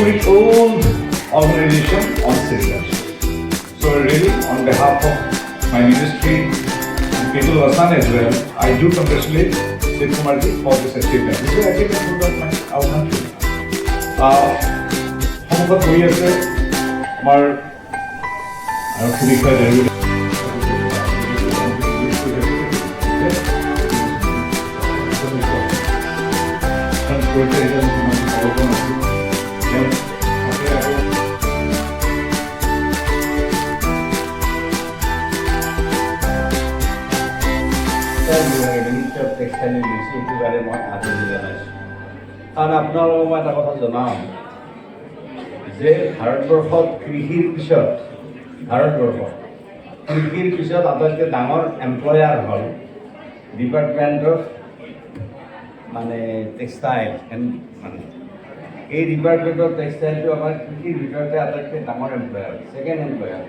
fully owned organization on citizens. So really, on behalf of my ministry and people of Assam as well, I do congratulate Shiv Kumar ji for this achievement. This is an achievement for our country. সন্মুখত বহি আছে আমাৰ আৰক্ষী বিষয়া deputy textile industry এইটো কাৰণে মই আদৰণি জনাইছোঁ কাৰণ আপোনালোকক মই এটা কথা জনাওঁ যে ভাৰতবৰ্ষত কৃষিৰ পিছত আটাইতকৈ ডাঙৰ এমপ্লয়াৰ হ'ল ডিপাৰ্টমেণ্ট অফ মানে টেক্সটাইল মানে এই ডিপাৰ্টমেণ্ট অফ টেক্সটাইলটো আমাৰ কৃষিৰ ভিতৰতে আটাইতকৈ ডাঙৰ এমপ্লয়াৰ ছেকেণ্ড এমপ্লয়াৰ